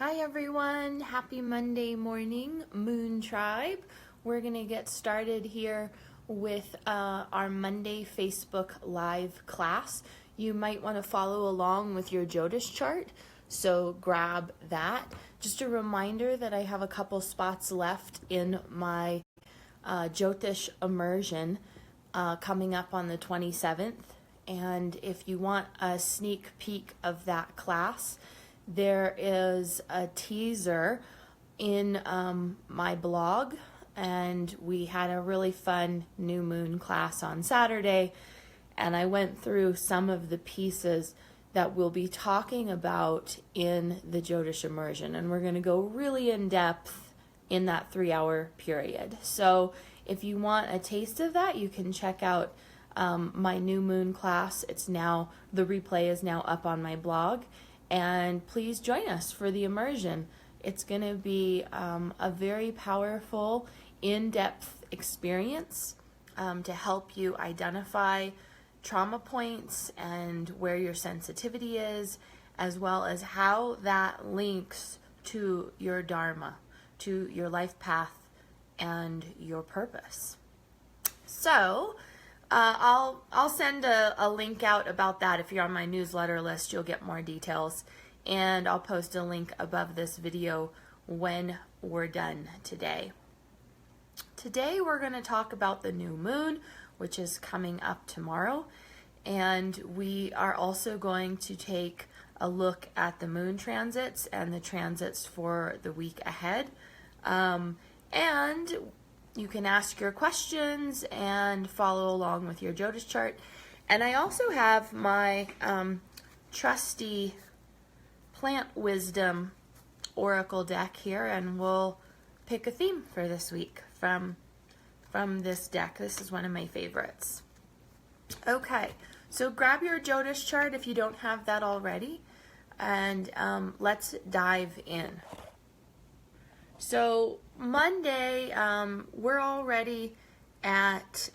Hi everyone, happy Monday morning, Moon Tribe. We're going to get started here with our Monday Facebook Live class. You might want to follow along with your Jyotish chart, so grab that. Just a reminder that I have a couple spots left in my Jyotish immersion coming up on the 27th, and if you want a sneak peek of that class, there is a teaser in my blog, and we had a really fun new moon class on Saturday, and I went through some of the pieces that we'll be talking about in the Jyotish immersion, and we're going to go really in depth in that 3-hour period. So if you want a taste of that, you can check out my new moon class. The replay is now up on my blog. And please join us for the immersion. It's going to be a very powerful, in-depth experience to help you identify trauma points and where your sensitivity is, as well as how that links to your Dharma, to your life path and your purpose. So I'll send a link out about that. If you're on my newsletter list, you'll get more details. And I'll post a link above this video when we're done today. Today we're going to talk about the new moon, which is coming up tomorrow. And we are also going to take a look at the moon transits and the transits for the week ahead. And you can ask your questions and follow along with your Jyotish chart. And I also have my trusty plant wisdom oracle deck here, and we'll pick a theme for this week from this deck. This is one of my favorites. Okay, so grab your Jyotish chart if you don't have that already, and let's dive in. So Monday, we're already at,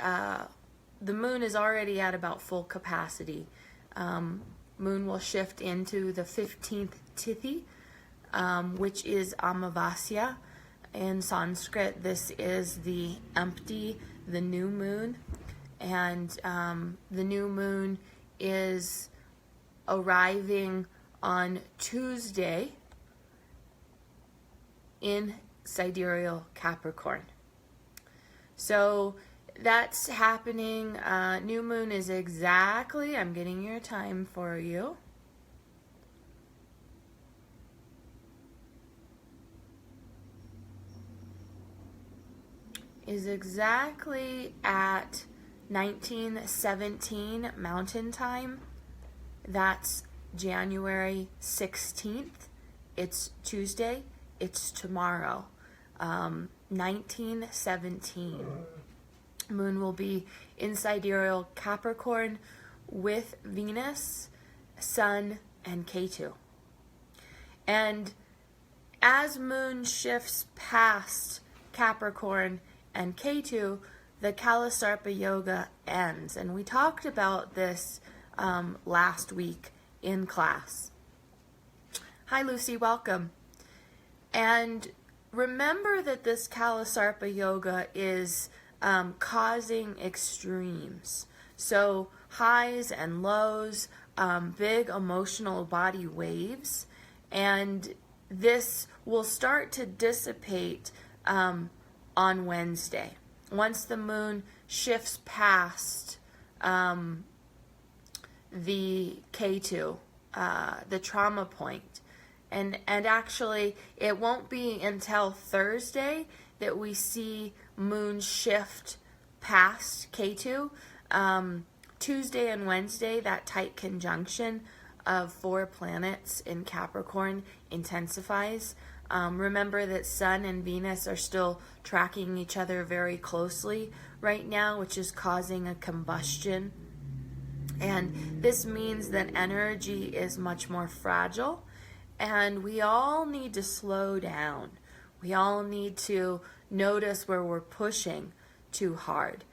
the moon is already at about full capacity. Moon will shift into the 15th Tithi, which is Amavasya. In Sanskrit, this is the empty, the new moon. And the new moon is arriving on Tuesday in sidereal Capricorn. So that's happening. New moon is exactly, I'm getting your time for you. Is exactly at 1917 Mountain Time. That's January 16th. It's Tuesday. It's tomorrow. 1917. Moon will be in sidereal Capricorn with Venus, Sun, and Ketu. And as Moon shifts past Capricorn and Ketu, the Kalasarpa Yoga ends. And we talked about this last week in class. Hi Lucy, welcome. And remember that this Kalasarpa Yoga is causing extremes. So highs and lows, big emotional body waves, and this will start to dissipate on Wednesday. Once the moon shifts past the Ketu, the trauma point. And actually, it won't be until Thursday that we see moon shift past Ketu. Tuesday and Wednesday, that tight conjunction of 4 planets in Capricorn intensifies. Remember that Sun and Venus are still tracking each other very closely right now, which is causing a combustion. And this means that energy is much more fragile. And we all need to slow down. We all need to notice where we're pushing too hard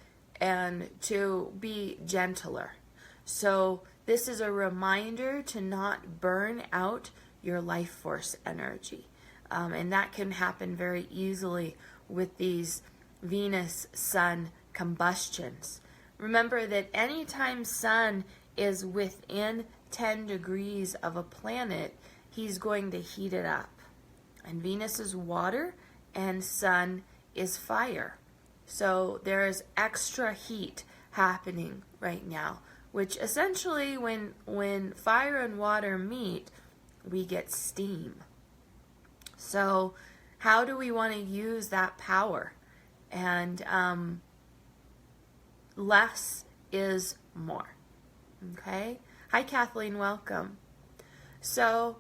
and to be gentler. So this is a reminder to not burn out your life force energy. And that can happen very easily with these Venus-Sun combustions. Remember that anytime Sun is within 10 degrees of a planet, he's going to heat it up. And Venus is water and Sun is fire. So there is extra heat happening right now, which essentially when fire and water meet, we get steam. So how do we want to use that power? And less is more. Okay? Hi, Kathleen, welcome. So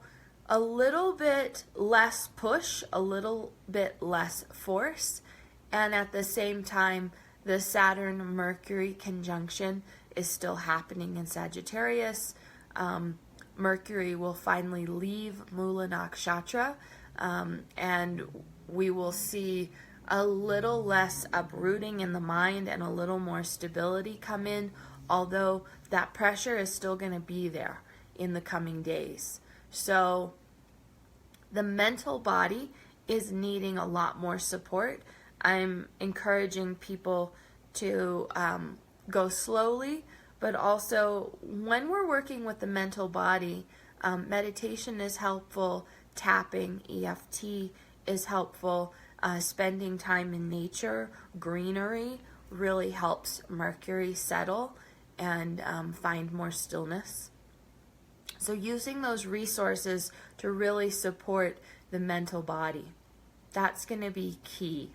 a little bit less push, a little bit less force, and at the same time, the Saturn-Mercury conjunction is still happening in Sagittarius. Mercury will finally leave Mula Nakshatra, and we will see a little less uprooting in the mind and a little more stability come in, although that pressure is still going to be there in the coming days. So the mental body is needing a lot more support. I'm encouraging people to go slowly, but also when we're working with the mental body, meditation is helpful, tapping, EFT is helpful, spending time in nature, greenery really helps Mercury settle and find more stillness. So using those resources to really support the mental body, that's going to be key.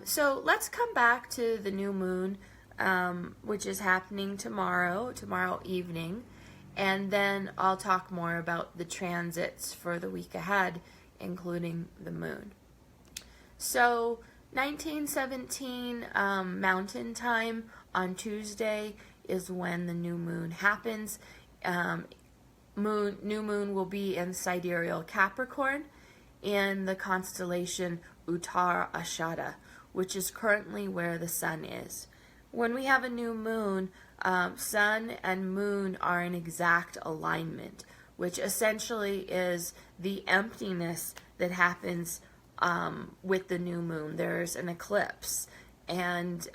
So let's come back to the new moon, which is happening tomorrow evening, and then I'll talk more about the transits for the week ahead, including the moon. So 1917 Mountain Time on Tuesday is when the new moon happens. New moon will be in sidereal Capricorn in the constellation Uttara-Ashada, which is currently where the sun is. When we have a new moon, sun and moon are in exact alignment, which essentially is the emptiness that happens with the new moon. There's an eclipse, and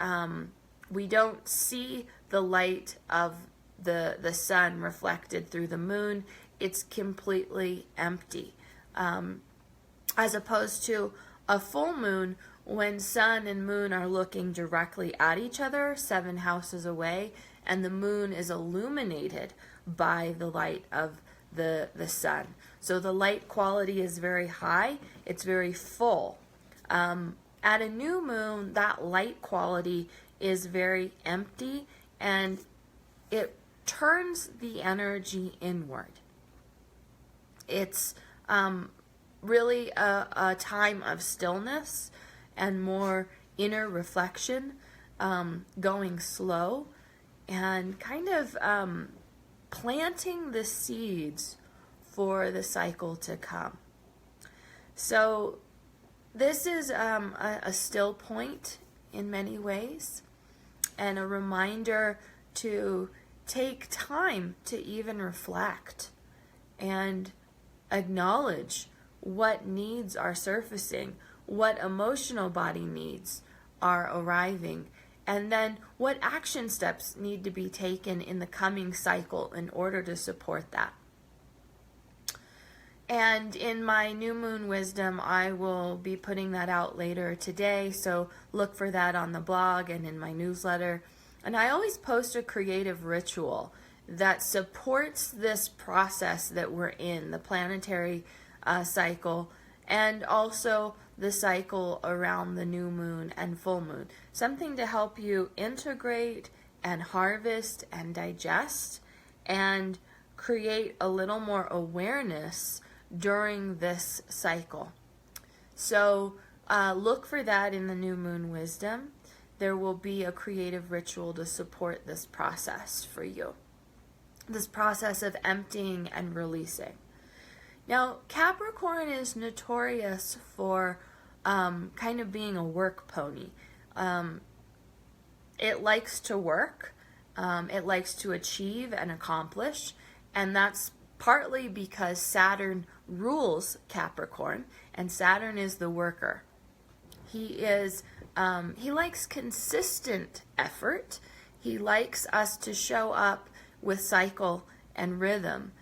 we don't see the light of the sun reflected through the moon. It's completely empty. As opposed to a full moon, when sun and moon are looking directly at each other, 7 houses away, and the moon is illuminated by the light of the sun. So the light quality is very high, it's very full. At a new moon, that light quality is very empty, and it turns the energy inward. It's really a time of stillness and more inner reflection, going slow, and kind of planting the seeds for the cycle to come. So this is a still point in many ways, and a reminder to take time to even reflect and acknowledge what needs are surfacing, what emotional body needs are arriving, and then what action steps need to be taken in the coming cycle in order to support that. And in my new moon wisdom, I will be putting that out later today, so look for that on the blog and in my newsletter. And I always post a creative ritual that supports this process that we're in, the planetary cycle, and also the cycle around the new moon and full moon. Something to help you integrate and harvest and digest and create a little more awareness during this cycle. So look for that in the new moon wisdom. There will be a creative ritual to support this process for you. This process of emptying and releasing. Now, Capricorn is notorious for kind of being a work pony. It likes to work. It likes to achieve and accomplish. And that's partly because Saturn rules Capricorn, and Saturn is the worker. He likes consistent effort. He likes us to show up with cycle and rhythm,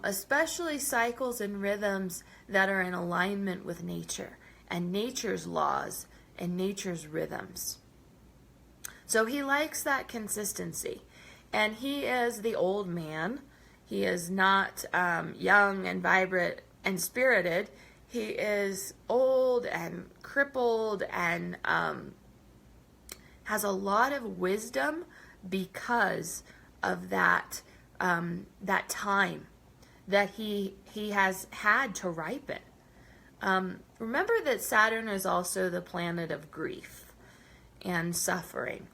especially cycles and rhythms that are in alignment with nature and nature's laws and nature's rhythms. So he likes that consistency. And he is the old man. He is not young and vibrant and spirited. He is old and crippled and has a lot of wisdom because of that time that he has had to ripen. Remember that Saturn is also the planet of grief and suffering.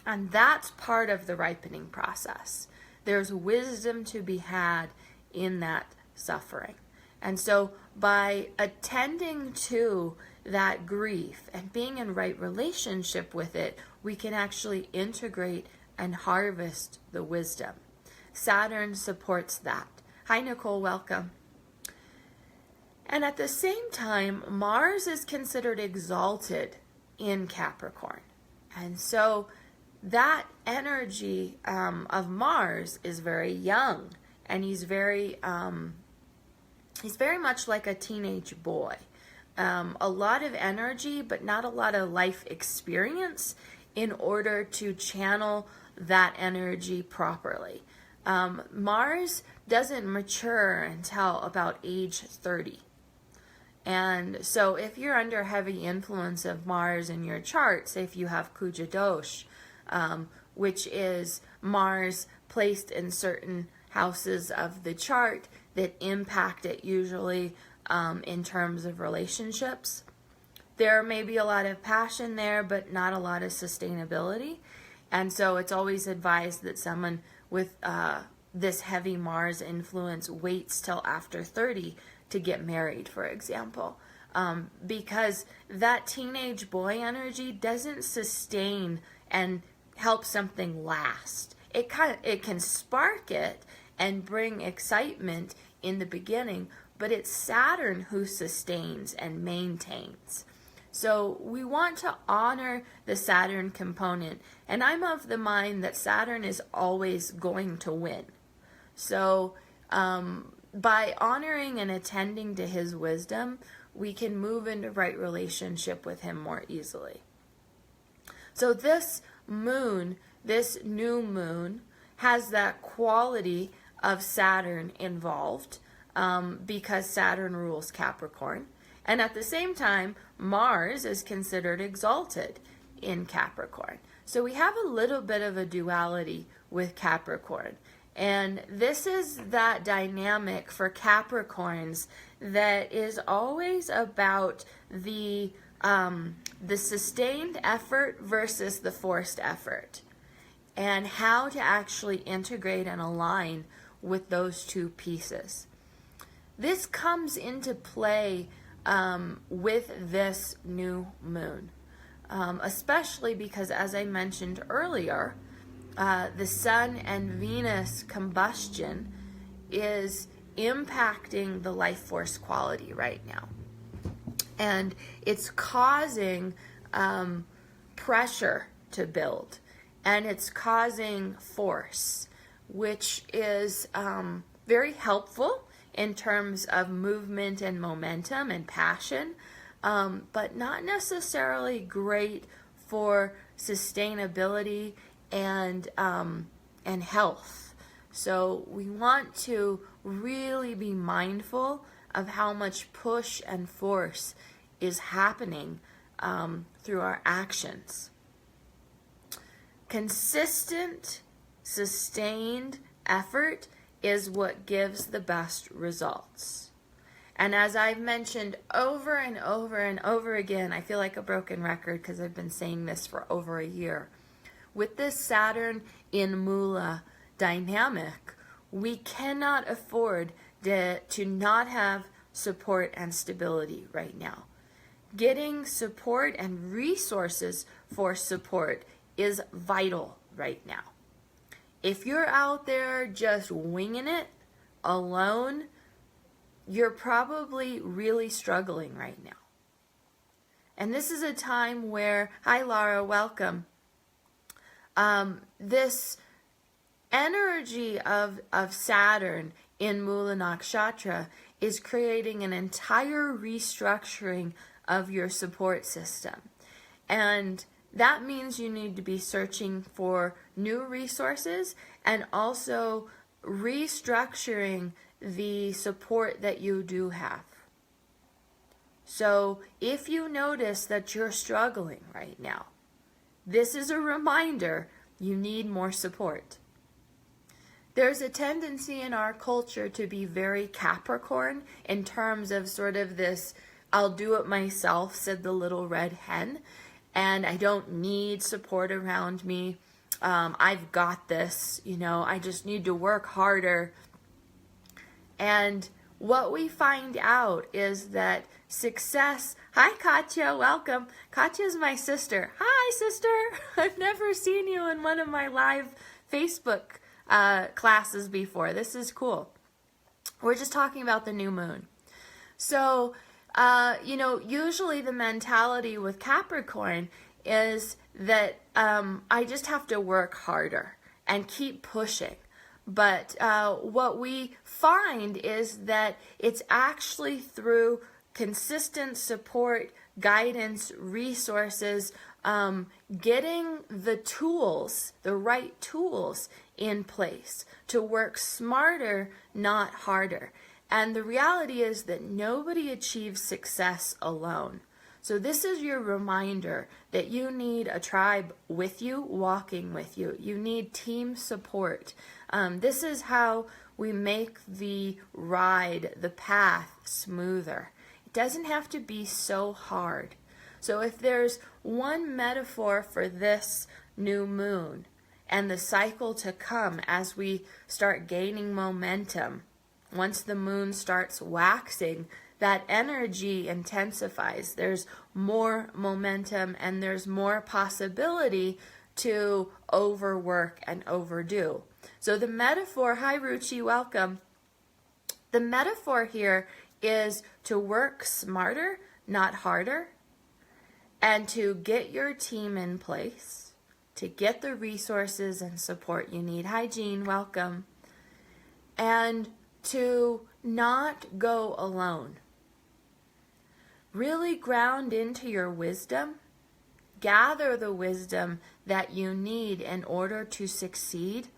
And that's part of the ripening process. There's wisdom to be had in that suffering. And so by attending to that grief and being in right relationship with it, we can actually integrate and harvest the wisdom. Saturn supports that. Hi, Nicole, welcome. And at the same time, Mars is considered exalted in Capricorn. And so that energy of Mars is very young, and he's very much like a teenage boy. A lot of energy, but not a lot of life experience in order to channel that energy properly. Mars doesn't mature until about age 30. And so if you're under heavy influence of Mars in your chart, say if you have Kuja Dosh, which is Mars placed in certain houses of the chart that impact it usually in terms of relationships. There may be a lot of passion there, but not a lot of sustainability. And so it's always advised that someone with this heavy Mars influence waits till after 30 to get married, for example. Because that teenage boy energy doesn't sustain and help something last. It can spark it and bring excitement in the beginning, but it's Saturn who sustains and maintains. So we want to honor the Saturn component, and I'm of the mind that Saturn is always going to win. So by honoring and attending to his wisdom, we can move into right relationship with him more easily. So this moon, this new moon, has that quality of Saturn involved because Saturn rules Capricorn. And at the same time, Mars is considered exalted in Capricorn. So we have a little bit of a duality with Capricorn. And this is that dynamic for Capricorns that is always about the sustained effort versus the forced effort, and how to actually integrate and align with those two pieces. This comes into play with this new moon, especially because, as I mentioned earlier, the Sun and Venus combustion is impacting the life force quality right now. And it's causing pressure to build. And it's causing force, which is very helpful in terms of movement and momentum and passion, but not necessarily great for sustainability and health. So we want to really be mindful of how much push and force is happening through our actions. Consistent, sustained effort is what gives the best results. And as I've mentioned over and over and over again, I feel like a broken record because I've been saying this for over a year. With this Saturn in Mula dynamic, we cannot afford to not have support and stability right now. Getting support and resources for support is vital right now. If you're out there just winging it, alone, you're probably really struggling right now. And this is a time where, hi Laura, welcome. This energy of Saturn in Mula Nakshatra is creating an entire restructuring of your support system. And that means you need to be searching for new resources and also restructuring the support that you do have. So if you notice that you're struggling right now, this is a reminder you need more support. There's a tendency in our culture to be very Capricorn in terms of sort of this, I'll do it myself, said the little red hen, and I don't need support around me. I've got this, I just need to work harder. And what we find out is that success, hi Katya, welcome. Katya's my sister. Hi sister, I've never seen you in one of my live Facebook classes before. This is cool. We're just talking about the new moon. So, usually the mentality with Capricorn is that I just have to work harder and keep pushing. But what we find is that it's actually through consistent support, guidance, resources, getting the tools, the right tools in place to work smarter, not harder. And the reality is that nobody achieves success alone. So this is your reminder that you need a tribe with you, walking with you. You need team support. This is how we make the ride, the path, smoother. It doesn't have to be so hard. So if there's one metaphor for this new moon and the cycle to come as we start gaining momentum, once the moon starts waxing, that energy intensifies. There's more momentum and there's more possibility to overwork and overdo. So the metaphor, hi Ruchi, welcome. The metaphor here is to work smarter, not harder, and to get your team in place, to get the resources and support you need. Hi Jean, welcome. And to not go alone. Really ground into your wisdom. Gather the wisdom that you need in order to succeed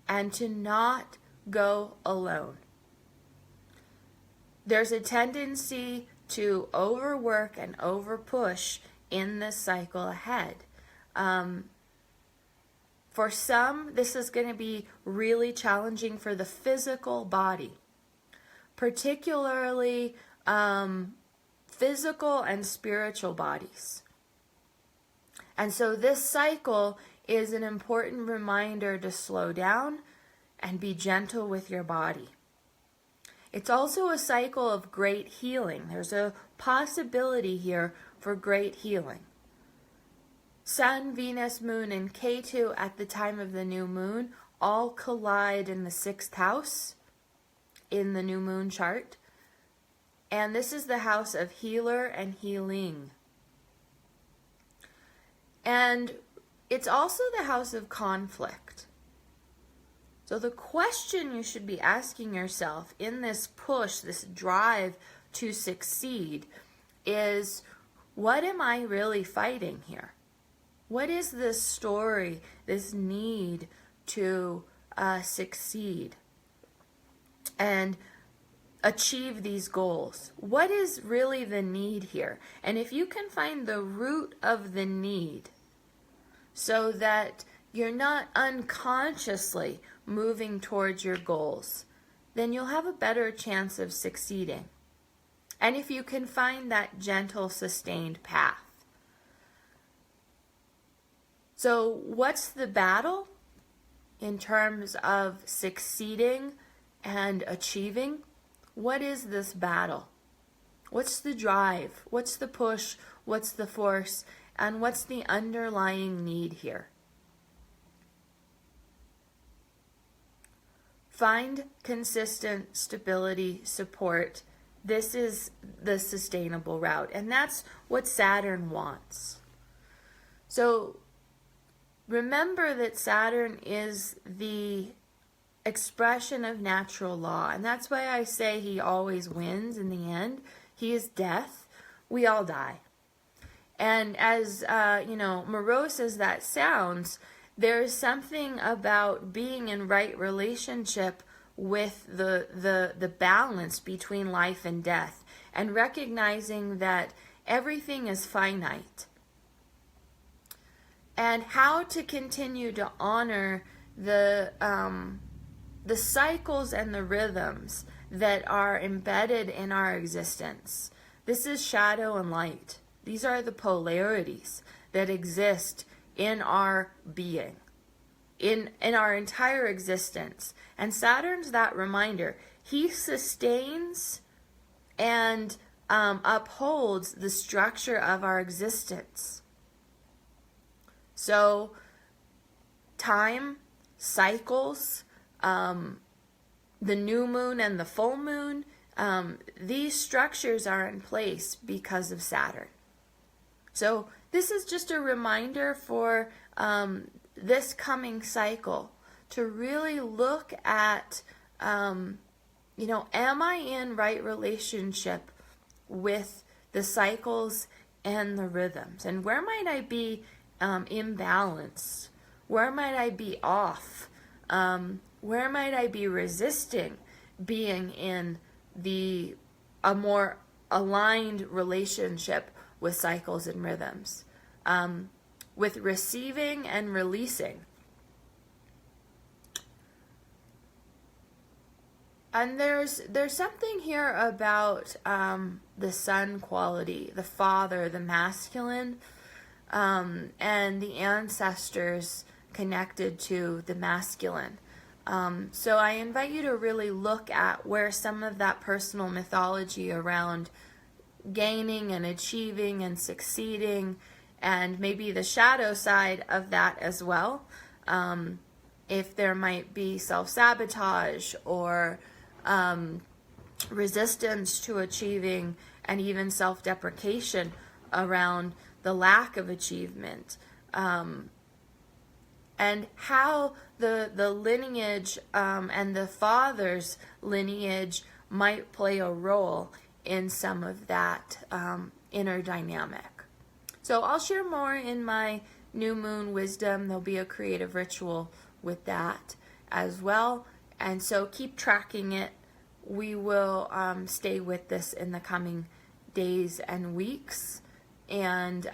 and to not go alone. There's a tendency to overwork and overpush in this cycle ahead. For some, this is going to be really challenging for the physical body, particularly physical and spiritual bodies. And so this cycle is an important reminder to slow down and be gentle with your body. It's also a cycle of great healing. There's a possibility here for great healing. Sun, Venus, Moon, and Ketu at the time of the new moon all collide in the 6th house in the new moon chart. And this is the house of healer and healing. And it's also the house of conflict. So the question you should be asking yourself in this push, this drive to succeed is, what am I really fighting here? What is this story, this need to succeed and achieve these goals? What is really the need here? And if you can find the root of the need so that you're not unconsciously moving towards your goals, then you'll have a better chance of succeeding. And if you can find that gentle, sustained path. So what's the battle in terms of succeeding and achieving? What is this battle? What's the drive? What's the push? What's the force? And what's the underlying need here? Find consistent stability, support. This is the sustainable route, and that's what Saturn wants. So remember that Saturn is the expression of natural law, and that's why I say he always wins in the end. He is death. We all die. And as morose as that sounds, there's something about being in right relationship with the balance between life and death, and recognizing that everything is finite, and how to continue to honor the cycles and the rhythms that are embedded in our existence. This is shadow and light. These are the polarities that exist in our being, in our entire existence. And Saturn's that reminder. He sustains and upholds the structure of our existence. So time, cycles, the new moon and the full moon, these structures are in place because of Saturn. So this is just a reminder for this coming cycle to really look at, am I in right relationship with the cycles and the rhythms? And where might I be imbalanced? Where might I be off? Where might I be resisting being in a more aligned relationship with cycles and rhythms, with receiving and releasing? And there's something here about the sun quality, the father, the masculine, and the ancestors connected to the masculine. So I invite you to really look at where some of that personal mythology around gaining and achieving and succeeding, and maybe the shadow side of that as well. If there might be self-sabotage or resistance to achieving, and even self-deprecation around the lack of achievement, and how the lineage and the father's lineage might play a role in some of that inner dynamic. So I'll share more in my new moon wisdom. There'll be a creative ritual with that as well. And so keep tracking it. We will stay with this in the coming days and weeks. And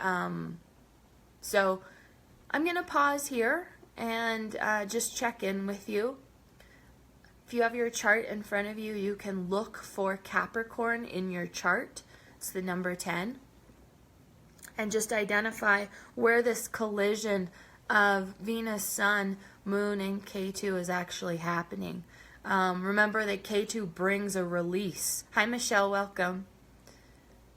so I'm going to pause here and just check in with you. If you have your chart in front of you, you can look for Capricorn in your chart. It's the number 10. And just identify where this collision of Venus, Sun, Moon, and K2 is actually happening. Remember that K2 brings a release. Hi, Michelle, welcome.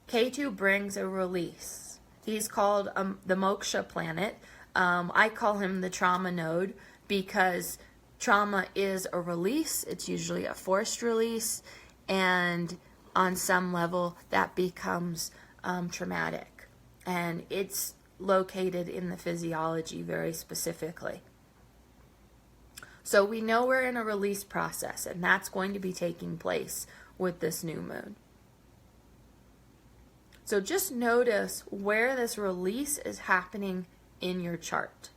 K2 brings a release. He's called the Moksha planet. I call him the trauma node because trauma is a release. It's usually a forced release, and on some level that becomes traumatic. And it's located in the physiology very specifically. So we know we're in a release process, and that's going to be taking place with this new moon. So just notice where this release is happening in your chart.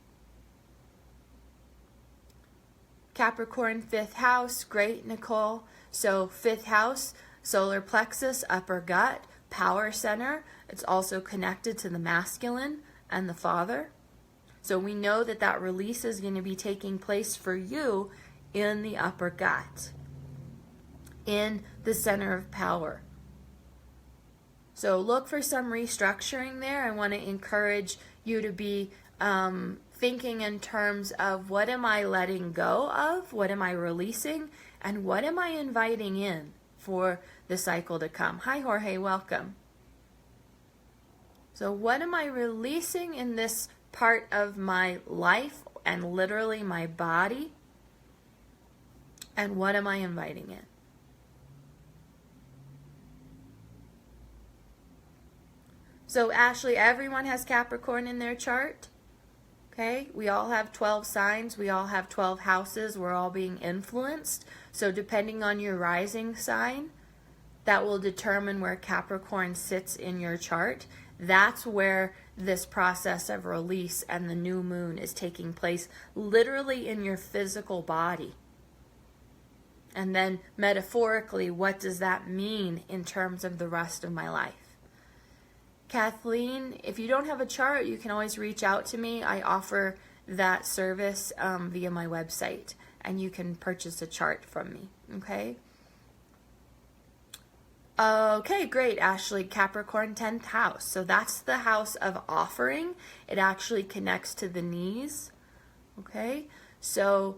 Capricorn, 5th house, great, Nicole. So 5th house, solar plexus, upper gut, power center. It's also connected to the masculine and the father. So we know that that release is going to be taking place for you in the upper gut, in the center of power. So look for some restructuring there. I want to encourage you to be thinking in terms of, what am I letting go of? What am I releasing? And what am I inviting in for the cycle to come? Hi, Jorge, welcome. So what am I releasing in this part of my life and literally my body? And what am I inviting in? So Ashley, everyone has Capricorn in their chart. Okay, we all have 12 signs. We all have 12 houses. We're all being influenced. So depending on your rising sign, that will determine where Capricorn sits in your chart. That's where this process of release and the new moon is taking place, literally in your physical body. And then metaphorically, what does that mean in terms of the rest of my life? Kathleen, if you don't have a chart, you can always reach out to me. I offer that service via my website, and you can purchase a chart from me, okay? Okay, great, Ashley. Capricorn 10th house. So that's the house of offering. It actually connects to the knees, okay? So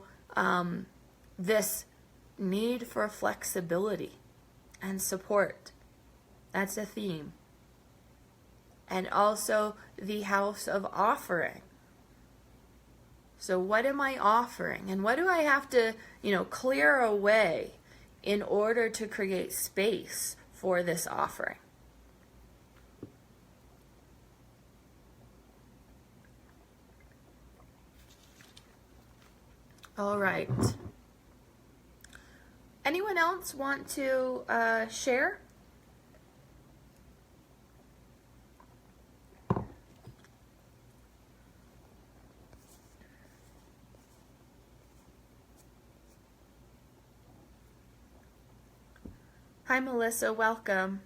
this need for flexibility and support, that's a theme. And also the house of offering. So what am I offering? And what do I have to, clear away in order to create space for this offering? All right. Anyone else want to share? Hi, Melissa. Welcome.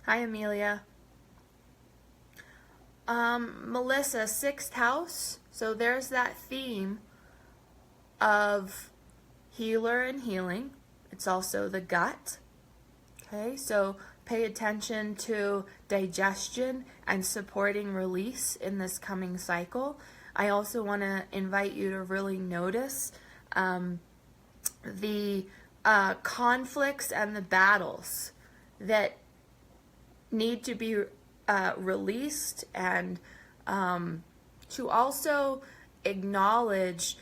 Hi, Amelia. Melissa, 6th house. So there's that theme of healer and healing. It's also the gut. Okay, so pay attention to digestion and supporting release in this coming cycle. I also want to invite you to really notice the conflicts and the battles that need to be released, and to also acknowledge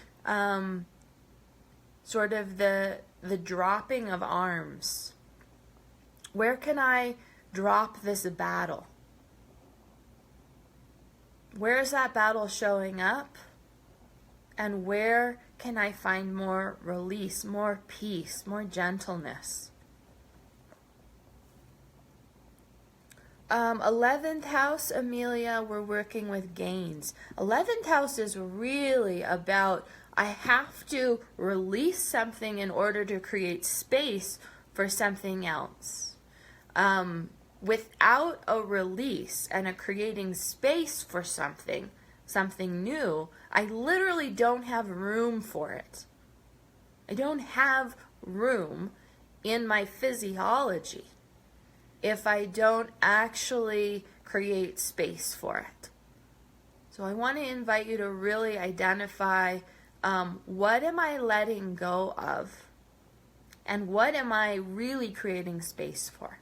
sort of the dropping of arms. Where can I drop this battle? Where is that battle showing up? And where can I find more release, more peace, more gentleness? 11th house, Amelia, we're working with gains. 11th house is really about, I have to release something in order to create space for something else. Without a release and a creating space for something new, I literally don't have room for it. I don't have room in my physiology if I don't actually create space for it. So I want to invite you to really identify what am I letting go of, and what am I really creating space for.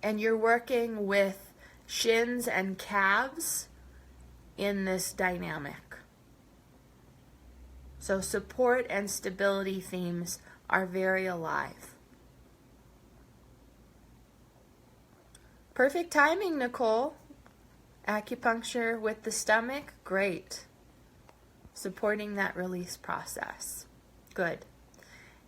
And you're working with shins and calves in this dynamic. So support and stability themes are very alive. Perfect timing, Nicole. Acupuncture with the stomach, great. Supporting that release process. Good.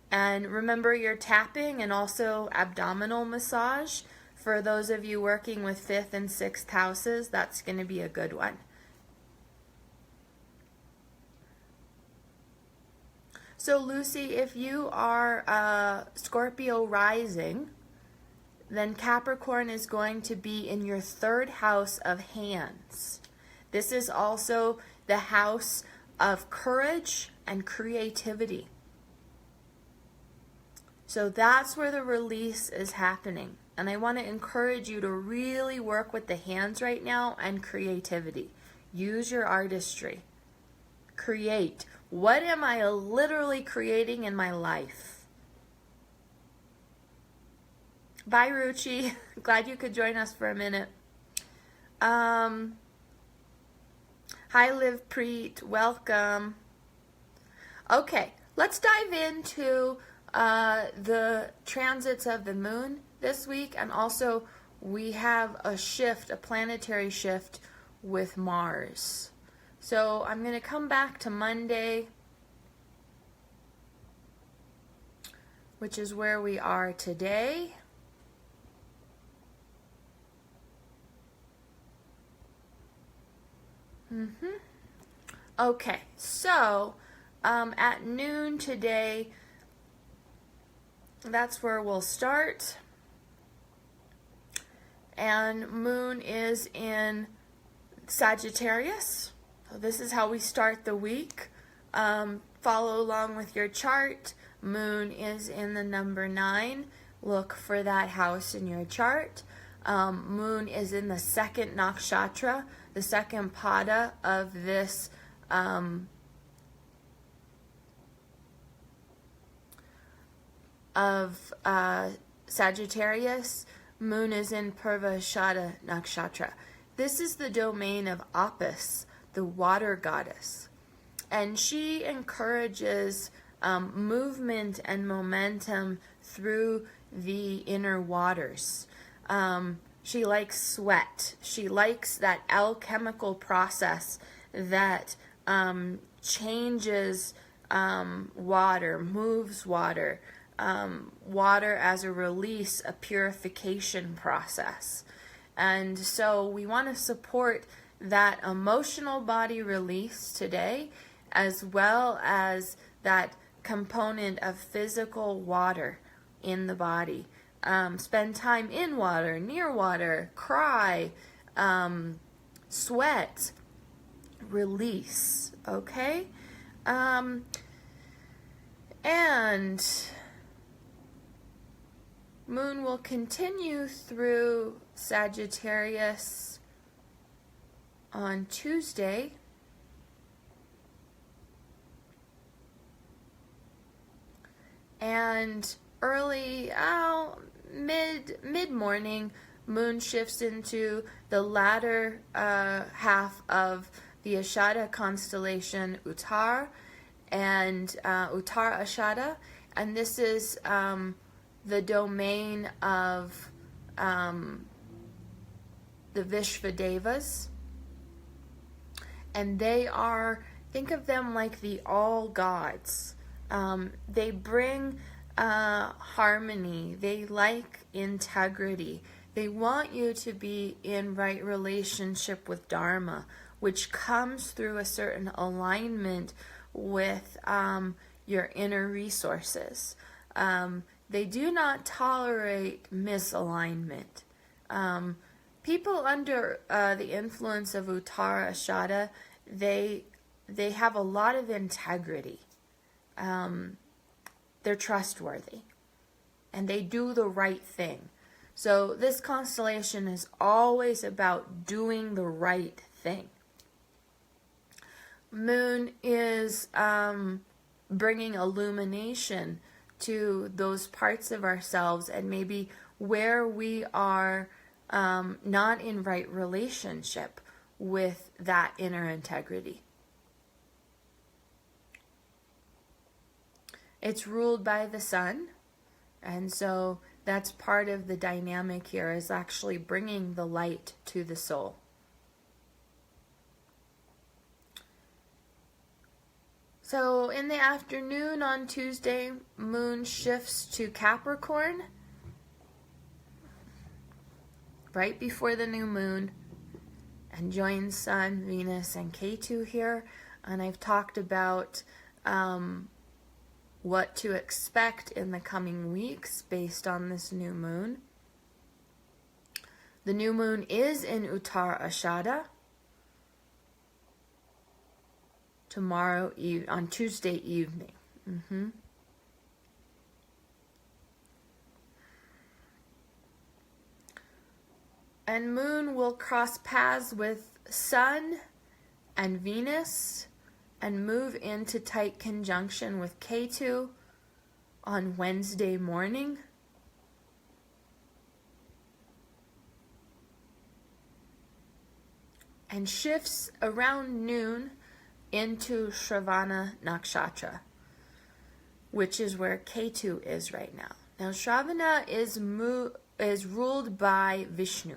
And remember your tapping and also abdominal massage. For those of you working with 5th and 6th houses, that's going to be a good one. So Lucy, if you are Scorpio rising, then Capricorn is going to be in your 3rd house of hands. This is also the house of courage and creativity. So that's where the release is happening. And I want to encourage you to really work with the hands right now and creativity. Use your artistry. Create. What am I literally creating in my life? Bye, Ruchi. Glad you could join us for a minute. Hi, Liv Preet. Welcome. Okay, let's dive into the transits of the moon this week, and also we have a shift, a planetary shift with Mars. So I'm going to come back to Monday, which is where we are today. Okay, so at noon today, that's where we'll start. And moon is in Sagittarius. So this is how we start the week. Follow along with your chart. Moon is in the number 9. Look for that house in your chart. Moon is in the second nakshatra, the second pada of this Sagittarius. Moon is in Purvashada nakshatra. This is the domain of Apis, the water goddess, and she encourages movement and momentum through the inner waters. She likes sweat. She likes that alchemical process that changes water, moves water, water as a release, a purification process. And so we want to support that emotional body release today, as well as that component of physical water in the body. Spend time in water, near water, cry, sweat, release, okay? And moon will continue through Sagittarius on Tuesday. And early, mid-morning, moon shifts into the latter half of the Ashada constellation Uttar and Uttar Ashada, and this is the domain of the Vishvadevas, and they are, think of them like the all gods. They bring harmony. They like integrity. They want you to be in right relationship with Dharma, which comes through a certain alignment with your inner resources. They do not tolerate misalignment. People under the influence of Uttara Ashada, they have a lot of integrity. They're trustworthy, and they do the right thing. So this constellation is always about doing the right thing. Moon is bringing illumination to those parts of ourselves and maybe where we are not in right relationship with that inner integrity. It's ruled by the sun, and so that's part of the dynamic here, is actually bringing the light to the soul. So in the afternoon on Tuesday, moon shifts to Capricorn right before the new moon and joins Sun, Venus, and Ketu here. And I've talked about what to expect in the coming weeks based on this new moon. The new moon is in Uttar Ashada on Tuesday evening. And moon will cross paths with Sun and Venus and move into tight conjunction with Ketu on Wednesday morning. And shifts around noon into Shravana Nakshatra. which is where Ketu is right now. Now, Shravana is ruled by Vishnu.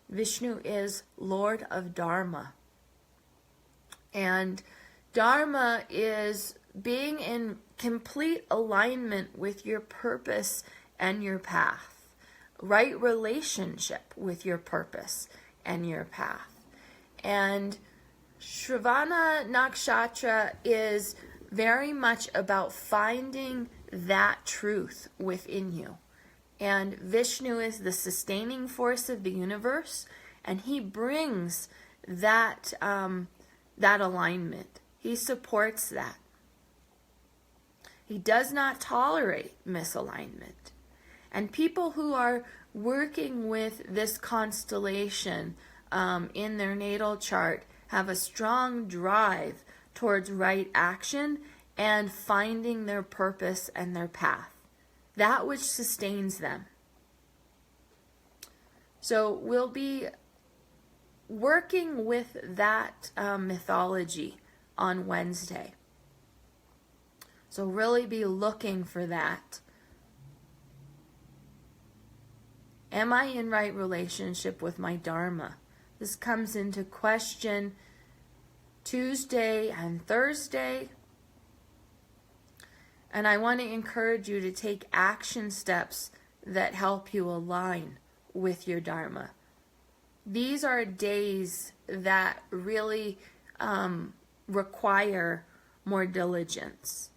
Vishnu is Lord of Dharma. And Dharma is being in complete alignment with your purpose and your path. Right relationship with your purpose and your path. And Shravana Nakshatra is very much about finding that truth within you. And Vishnu is the sustaining force of the universe, and he brings that alignment. He supports that. He does not tolerate misalignment. And people who are working with this constellation in their natal chart have a strong drive towards right action and finding their purpose and their path, that which sustains them. So we'll be working with that mythology on Wednesday. So really be looking for that. Am I in right relationship with my Dharma? This comes into question Tuesday and Thursday. And I want to encourage you to take action steps that help you align with your Dharma. These are days that really require more diligence.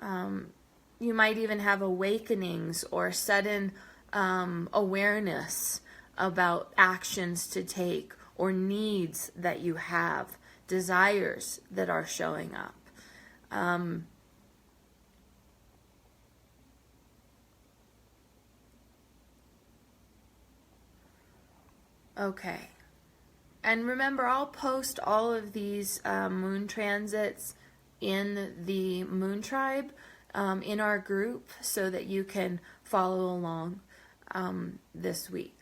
You might even have awakenings or sudden awareness about actions to take or needs that you have, desires that are showing up. Okay. And remember, I'll post all of these moon transits in the Moon Tribe in our group so that you can follow along this week.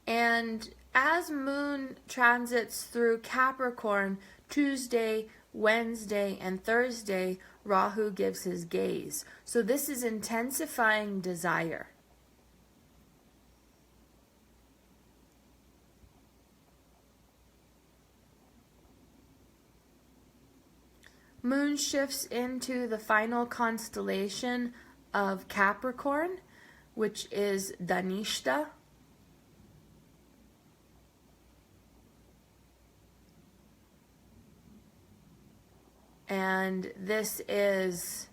And as Moon transits through Capricorn, Tuesday, Wednesday, and Thursday, Rahu gives his gaze. So this is intensifying desire. Moon shifts into the final constellation of Capricorn, which is Dhanishta. And this is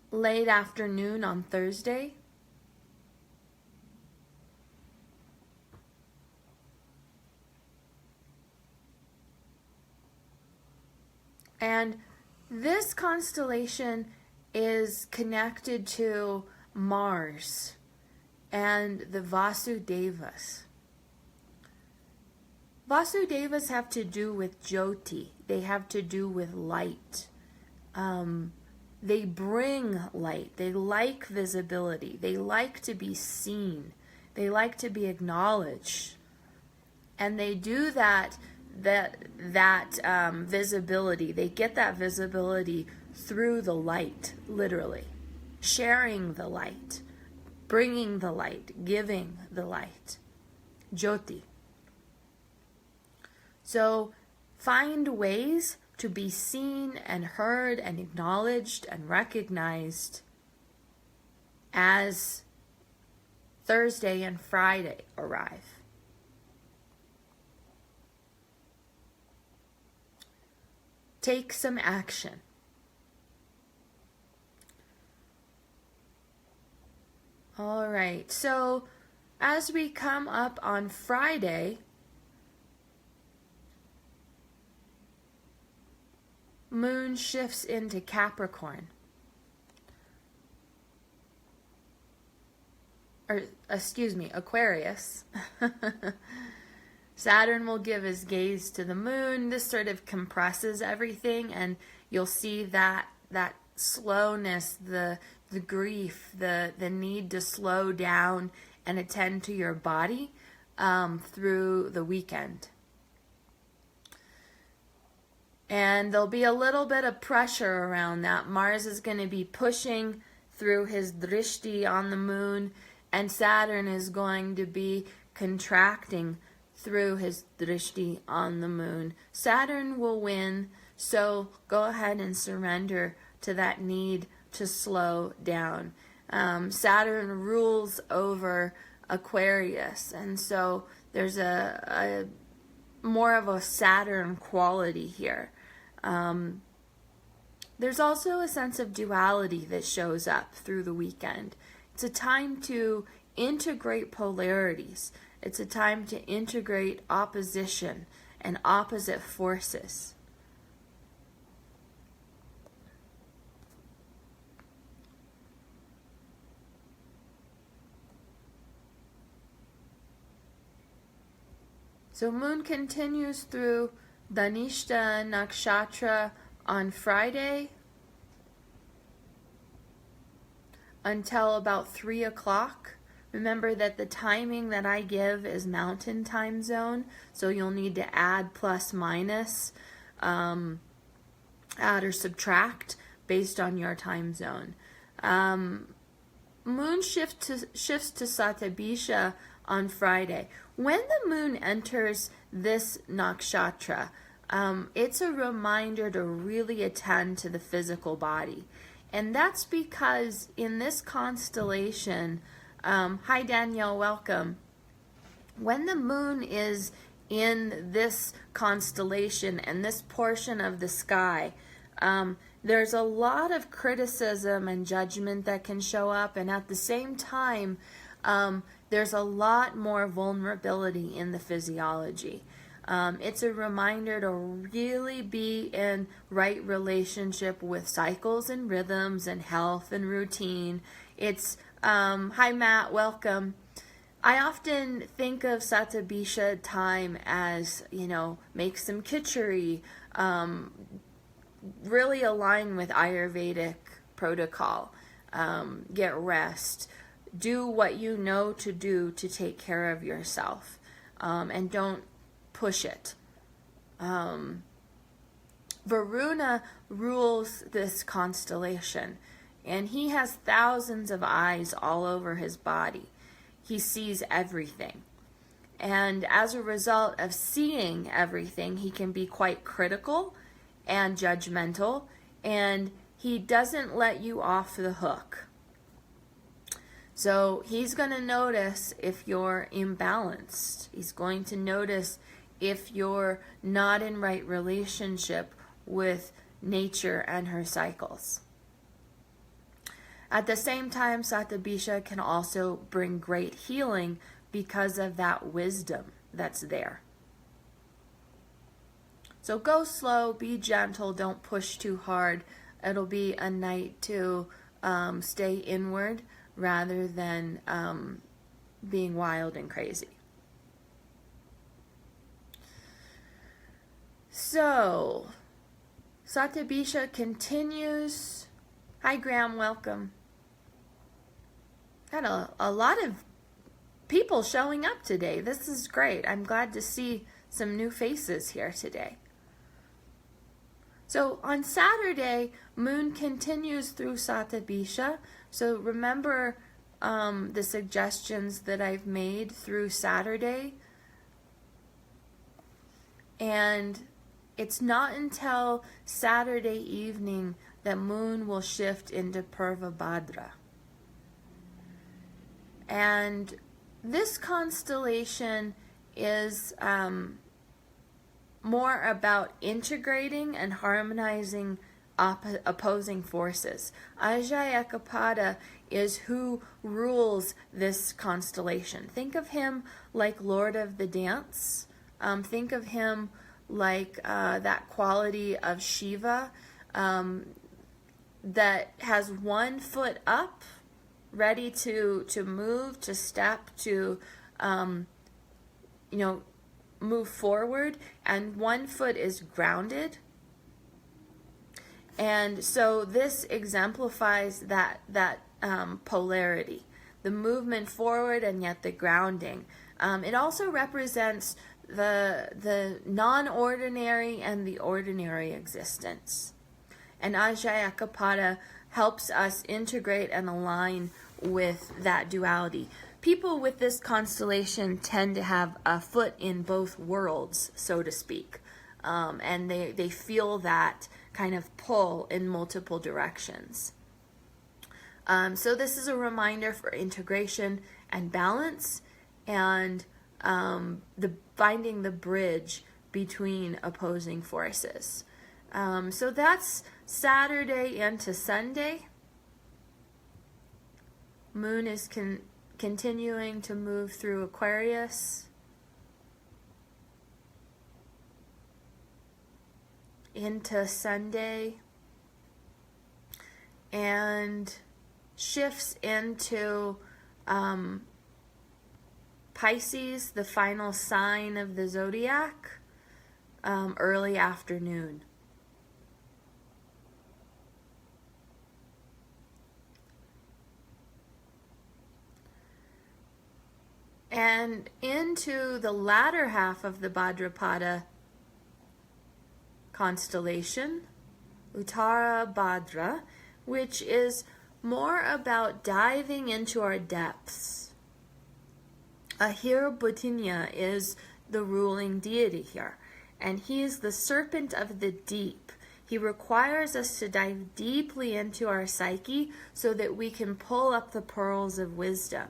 late afternoon on Thursday. And this constellation is connected to Mars and the Vasudevas. Vasudevas have to do with Jyoti. They have to do with light. They bring light. They like visibility. They like to be seen. They like to be acknowledged. And they do that visibility. They get that visibility through the light, literally. Sharing the light. Bringing the light. Giving the light. Jyoti. So find ways to be seen and heard and acknowledged and recognized as Thursday and Friday arrive. Take some action. All right, so as we come up on Friday, Moon shifts into Capricorn. Aquarius. Saturn will give his gaze to the moon. This sort of compresses everything, and you'll see that slowness, the grief, the need to slow down and attend to your body through the weekend. And there'll be a little bit of pressure around that. Mars is going to be pushing through his drishti on the moon, and Saturn is going to be contracting through his drishti on the moon. Saturn will win, so go ahead and surrender to that need to slow down. Saturn rules over Aquarius, and so there's a more of a Saturn quality here. There's also a sense of duality that shows up through the weekend. It's a time to integrate polarities. It's a time to integrate opposition and opposite forces. So moon continues through Dhanishta Nakshatra on Friday until about 3 o'clock. Remember that the timing that I give is mountain time zone, so you'll need to add plus minus, add or subtract based on your time zone. Moon shifts to Satabisha on Friday. When the moon enters this nakshatra, it's a reminder to really attend to the physical body. And that's because in this constellation, hi Danielle, welcome. When the moon is in this constellation and this portion of the sky, there's a lot of criticism and judgment that can show up, and at the same time, there's a lot more vulnerability in the physiology. It's a reminder to really be in right relationship with cycles and rhythms and health and routine. It's, hi Matt, welcome. I often think of Satabisha time as, make some khichdi, really align with Ayurvedic protocol, get rest, do what you know to do to take care of yourself, and don't push it. Varuna rules this constellation, and he has thousands of eyes all over his body. He sees everything. And as a result of seeing everything, he can be quite critical and judgmental, and he doesn't let you off the hook. So he's going to notice if you're imbalanced. He's going to notice if you're not in right relationship with nature and her cycles. At the same time, Satabisha can also bring great healing because of that wisdom that's there. So go slow, be gentle, don't push too hard. It'll be a night to stay inward rather than being wild and crazy. So, Satabisha continues. Hi Graham, welcome. Got a lot of people showing up today. This is great. I'm glad to see some new faces here today. So on Saturday, moon continues through Satabisha. So remember the suggestions that I've made through Saturday. And it's not until Saturday evening that moon will shift into Purva Bhadra. And this constellation is more about integrating and harmonizing opposing forces. Ajay Ekapada is who rules this constellation. Think of him like Lord of the Dance. Think of him like that quality of Shiva that has one foot up, ready to move, to step, to move forward, and one foot is grounded. And so this exemplifies that polarity, the movement forward and yet the grounding. It also represents the non-ordinary and the ordinary existence. And Ajayakapada helps us integrate and align with that duality. People with this constellation tend to have a foot in both worlds, so to speak. And they feel that kind of pull in multiple directions. So this is a reminder for integration and balance, and finding the bridge between opposing forces. So that's Saturday into Sunday. Moon is continuing to move through Aquarius into Sunday, and shifts into Pisces, the final sign of the zodiac, early afternoon. And into the latter half of the Bhadrapada constellation, Uttara Bhadra, which is more about diving into our depths. Ahir Bhutinya is the ruling deity here, and he is the serpent of the deep. He requires us to dive deeply into our psyche so that we can pull up the pearls of wisdom.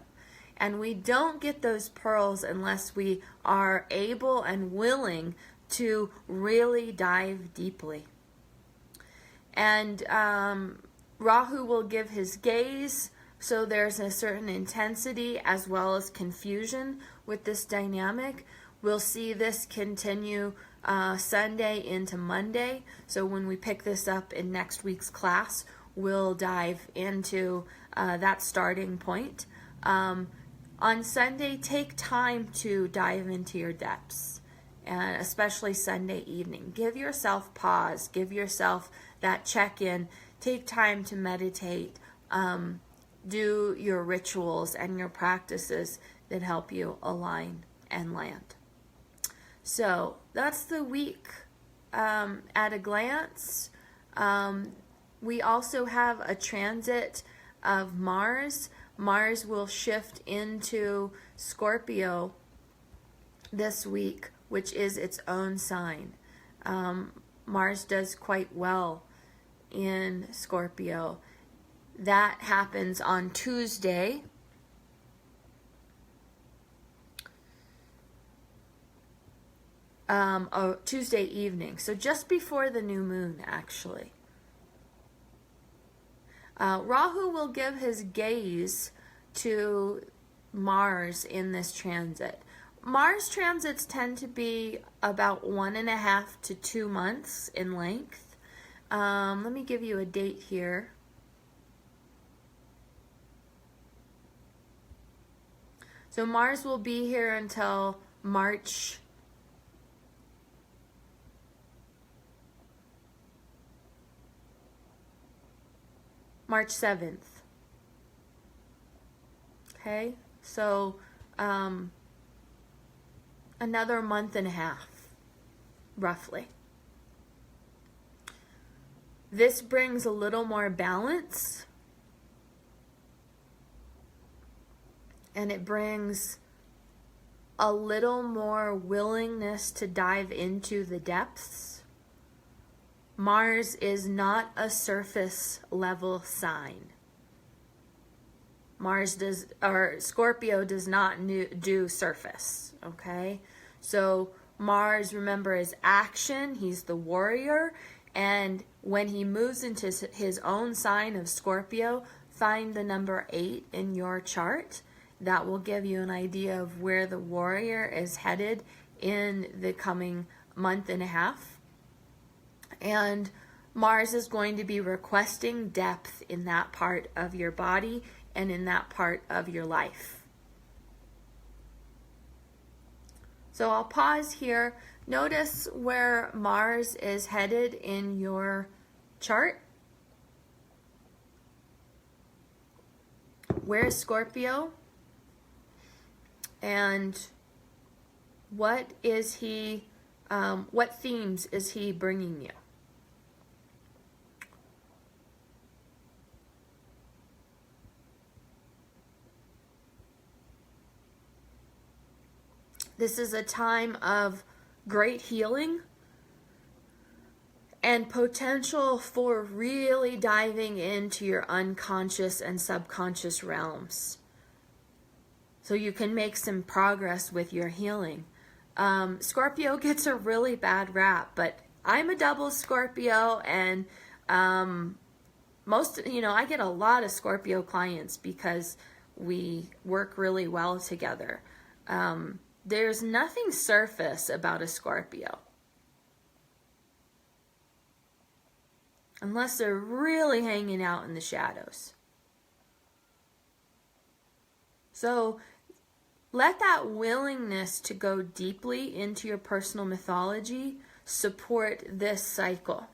And we don't get those pearls unless we are able and willing to really dive deeply. And Rahu will give his gaze, so there's a certain intensity as well as confusion with this dynamic. We'll see this continue Sunday into Monday. So when we pick this up in next week's class, we'll dive into that starting point. On Sunday, take time to dive into your depths, and especially Sunday evening. Give yourself pause, give yourself that check-in, take time to meditate, do your rituals and your practices that help you align and land. So that's the week at a glance. We also have a transit of Mars. Mars will shift into Scorpio this week, which is its own sign. Mars does quite well in Scorpio. That happens on Tuesday. Tuesday evening, so just before the new moon, actually. Rahu will give his gaze to Mars in this transit. Mars transits tend to be about 1.5 to 2 months in length. Let me give you a date here. So Mars will be here until March 7th. Okay, so another month and a half, roughly. This brings a little more balance, and it brings a little more willingness to dive into the depths. Mars is not a surface level sign. Scorpio does not do surface, okay? So Mars, remember, is action. He's the warrior. And when he moves into his own sign of Scorpio, find the number 8 in your chart. That will give you an idea of where the warrior is headed in the coming month and a half. And Mars is going to be requesting depth in that part of your body and in that part of your life. So I'll pause here. Notice where Mars is headed in your chart. Where's Scorpio? And What themes is he bringing you? This is a time of great healing and potential for really diving into your unconscious and subconscious realms, so you can make some progress with your healing. Scorpio gets a really bad rap, but I'm a double Scorpio, and I get a lot of Scorpio clients because we work really well together. There's nothing surface about a Scorpio, unless they're really hanging out in the shadows. So let that willingness to go deeply into your personal mythology support this cycle.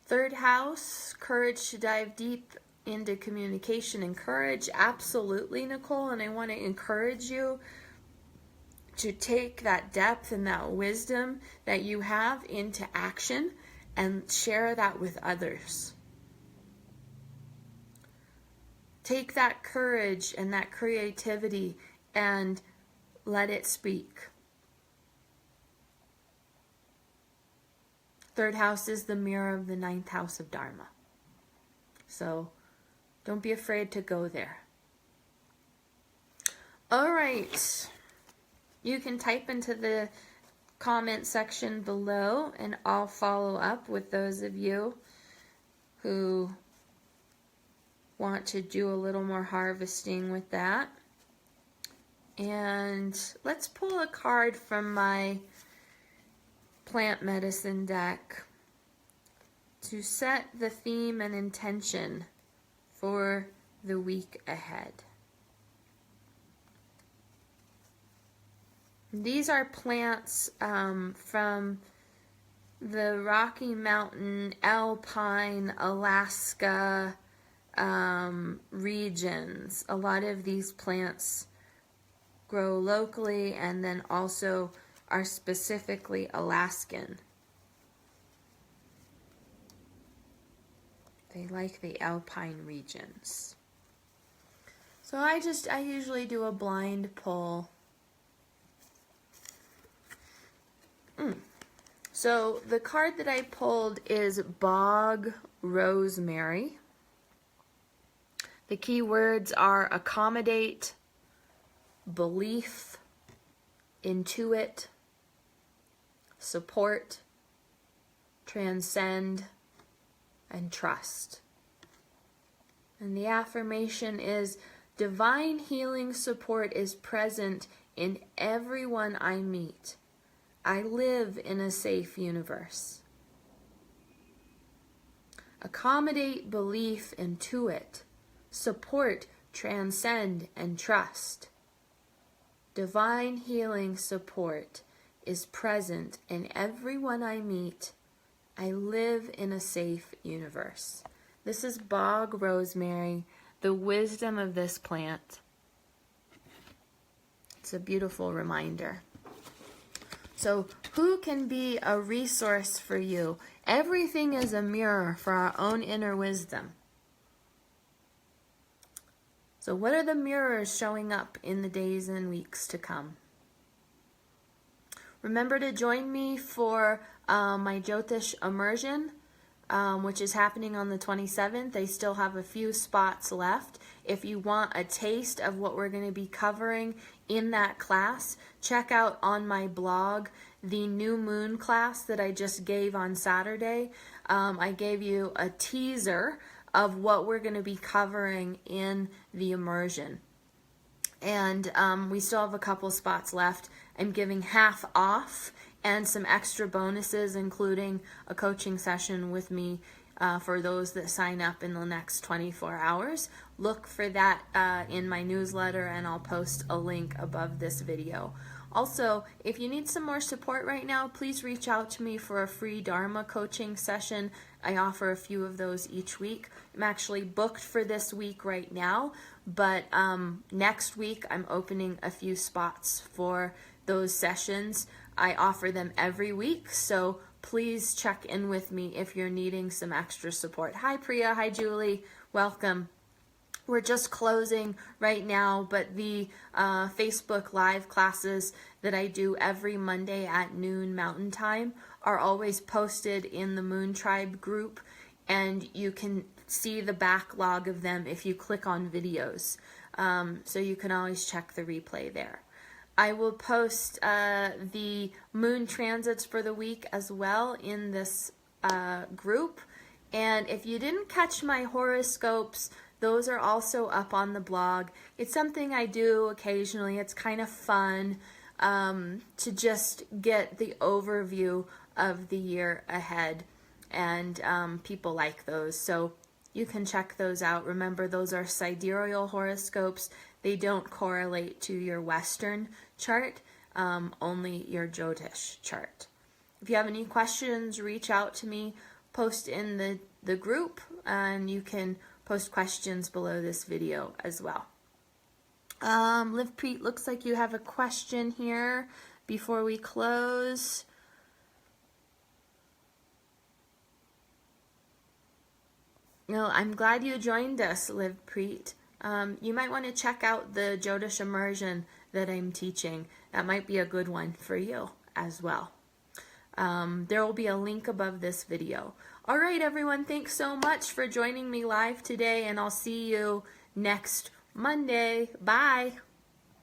Third house, courage to dive deep into communication and courage. Absolutely, Nicole. And I want to encourage you to take that depth and that wisdom that you have into action and share that with others. Take that courage and that creativity and let it speak. Third house is the mirror of the ninth house of Dharma. So don't be afraid to go there. All right. You can type into the comment section below, and I'll follow up with those of you who want to do a little more harvesting with that. And let's pull a card from my plant medicine deck to set the theme and intention for the week ahead. These are plants from the Rocky Mountain, Alpine, Alaska regions. A lot of these plants grow locally and then also are specifically Alaskan. They like the alpine regions. So I usually do a blind pull. So the card that I pulled is Bog Rosemary. The key words are accommodate, belief, intuit, support, transcend, and trust. And the affirmation is, divine healing support is present in everyone I meet. I live in a safe universe. Accommodate, belief, intuit, support, transcend, and trust. Divine healing support is present in everyone I meet. I live in a safe universe. This is Bog Rosemary, the wisdom of this plant. It's a beautiful reminder. So who can be a resource for you? Everything is a mirror for our own inner wisdom. So what are the mirrors showing up in the days and weeks to come? Remember to join me for my Jyotish immersion, which is happening on the 27th. They still have a few spots left. If you want a taste of what we're going to be covering in that class, check out on my blog the new moon class that I just gave on Saturday. I gave you a teaser of what we're going to be covering in the immersion. And we still have a couple spots left. I'm giving half off and some extra bonuses, including a coaching session with me for those that sign up in the next 24 hours. Look for that in my newsletter, and I'll post a link above this video. Also, if you need some more support right now, please reach out to me for a free Dharma coaching session. I offer a few of those each week. I'm actually booked for this week right now, but next week I'm opening a few spots for those sessions. I offer them every week, so please check in with me if you're needing some extra support. Hi Priya, hi Julie, welcome. We're just closing right now, but the Facebook Live classes that I do every Monday at noon Mountain Time are always posted in the Moon Tribe group, and you can see the backlog of them if you click on videos. So you can always check the replay there. I will post the moon transits for the week as well in this group. And if you didn't catch my horoscopes, those are also up on the blog. It's something I do occasionally. It's kind of fun to just get the overview of the year ahead. And people like those. So you can check those out. Remember, those are sidereal horoscopes. They don't correlate to your Western chart, only your Jyotish chart. If you have any questions, reach out to me. Post in the group, and you can post questions below this video as well. Liv Preet, looks like you have a question here before we close. No, I'm glad you joined us, Liv Preet. You might want to check out the Jyotish immersion that I'm teaching. That might be a good one for you as well. There will be a link above this video. All right, everyone, thanks so much for joining me live today, and I'll see you next Monday. Bye.